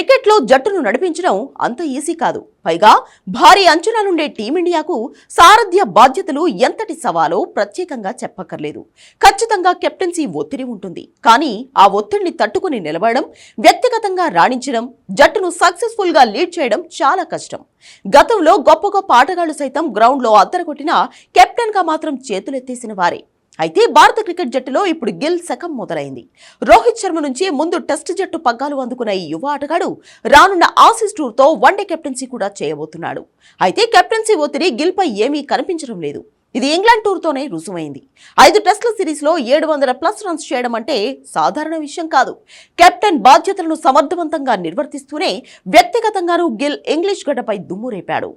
క్రికెట్లో జట్టును నడిపించడం అంత ఈజీ కాదు. పైగా భారీ అంచనాలుండే టీమిండియాకు సారథ్య బాధ్యతలు ఎంతటి సవాలో ప్రత్యేకంగా చెప్పక్కర్లేదు. ఖచ్చితంగా కెప్టెన్సీ ఒత్తిడి ఉంటుంది. కానీ ఆ ఒత్తిడిని తట్టుకుని నిలబడడం, వ్యక్తిగతంగా రాణించడం, జట్టును సక్సెస్ఫుల్ గా లీడ్ చేయడం చాలా కష్టం. గతంలో గొప్ప గొప్ప ఆటగాళ్లు సైతం గ్రౌండ్లో అద్దరగొట్టినా కెప్టెన్ గా మాత్రం చేతులెత్తేసిన వారే. అయితే భారత క్రికెట్ జట్టులో ఇప్పుడు గిల్ శకం మొదలైంది. రోహిత్ శర్మ నుంచి ముందు టెస్ట్ జట్టు పగ్గాలు అందుకున్న ఈ యువ ఆటగాడు రానున్న ఆసీస్ టూర్తో వన్డే కెప్టెన్సీ కూడా చేయబోతున్నాడు. అయితే కెప్టెన్సీ ఒత్తిడి గిల్ పై ఏమీ కనిపించడం లేదు. ఇది ఇంగ్లాండ్ టూర్తోనే రుజువైంది. 5 టెస్టుల సిరీస్లో 700+ రన్స్ చేయడం అంటే సాధారణ విషయం కాదు. కెప్టెన్ బాధ్యతలను సమర్థవంతంగా నిర్వర్తిస్తూనే వ్యక్తిగతంగానూ గిల్ ఇంగ్లీష్ గడ్డపై దుమ్ము రేపాడు.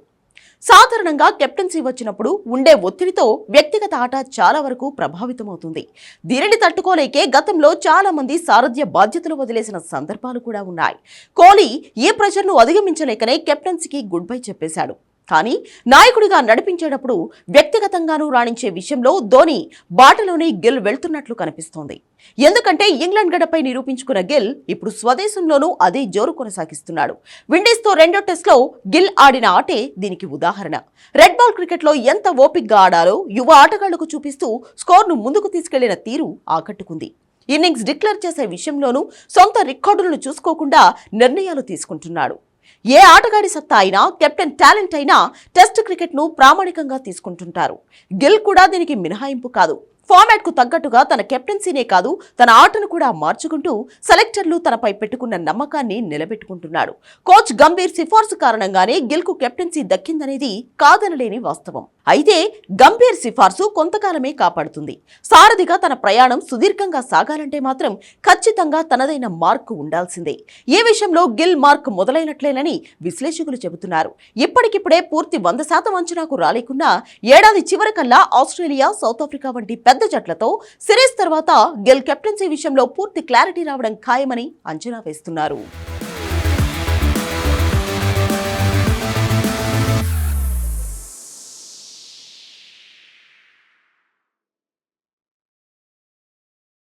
సాధారణంగా కెప్టెన్సీ వచ్చినప్పుడు ఉండే ఒత్తిడితో వ్యక్తిగత ఆట చాలా వరకు ప్రభావితమవుతుంది. దీనిని తట్టుకోలేకే గతంలో చాలా మంది సారథ్య బాధ్యతలు వదిలేసిన సందర్భాలు కూడా ఉన్నాయి. కోహ్లీ ఈ ప్రెషర్ను అధిగమించలేకనే కెప్టెన్సీకి గుడ్ బై చెప్పేశాడు. కానీ నాయకుడిగా నడిపించేటప్పుడు వ్యక్తిగతంగానూ రాణించే విషయంలో ధోని బాటలోనే గిల్ వెళ్తున్నట్లు కనిపిస్తోంది. ఎందుకంటే ఇంగ్లాండ్ గడ్డపై నిరూపించుకున్న గిల్ ఇప్పుడు స్వదేశంలోనూ అదే జోరు కొనసాగిస్తున్నాడు. విండీస్తో 2వ టెస్ట్లో గిల్ ఆడిన ఆటే దీనికి ఉదాహరణ. రెడ్ బాల్ క్రికెట్లో ఎంత ఓపిక్గా ఆడాలో యువ ఆటగాళ్లకు చూపిస్తూ స్కోర్ను ముందుకు తీసుకెళ్లిన తీరు ఆకట్టుకుంది. ఇన్నింగ్స్ డిక్లేర్ చేసే విషయంలోనూ సొంత రికార్డులను చూసుకోకుండా నిర్ణయాలు తీసుకుంటున్నాడు. ఏ ఆటగాడి సత్తా అయినా, కెప్టెన్ టాలెంట్ అయినా టెస్ట్ క్రికెట్ను ప్రామాణికంగా తీసుకుంటుంటారు. గిల్ కూడా దీనికి మినహాయింపు కాదు. ఫార్మాట్ కు తగ్గట్టుగా తన కెప్టెన్సీనే కాదు, తన ఆటను కూడా మార్చుకుంటూ సెలెక్టర్లు తనపై పెట్టుకున్న నమ్మకాన్ని నిలబెట్టుకుంటున్నాడు. కోచ్ గంభీర్ సిఫార్సు కారణంగానే గిల్ కు కెప్టెన్సీ దక్కిందనేది కాదనలేని వాస్తవం. అయితే గంభీర్ సిఫార్సు కొంతకాలమే కాపాడుతుంది. సారథిగా తన ప్రయాణం సుదీర్ఘంగా సాగాలంటే మాత్రం ఖచ్చితంగా తనదైన మార్కు ఉండాల్సిందే. ఈ విషయంలో గిల్ మార్క్ మొదలైనట్లేనని విశ్లేషకులు చెబుతున్నారు. ఇప్పటికిప్పుడే పూర్తి 100% అంచనాకు రాలేకున్నా ఏడాది చివరికల్లా ఆస్ట్రేలియా, సౌత్ ఆఫ్రికా వంటి పెద్ద జట్లతో సిరీస్ తర్వాత గిల్ కెప్టెన్సీ విషయంలో పూర్తి క్లారిటీ రావడం ఖాయమని అంచనా వేస్తున్నారు.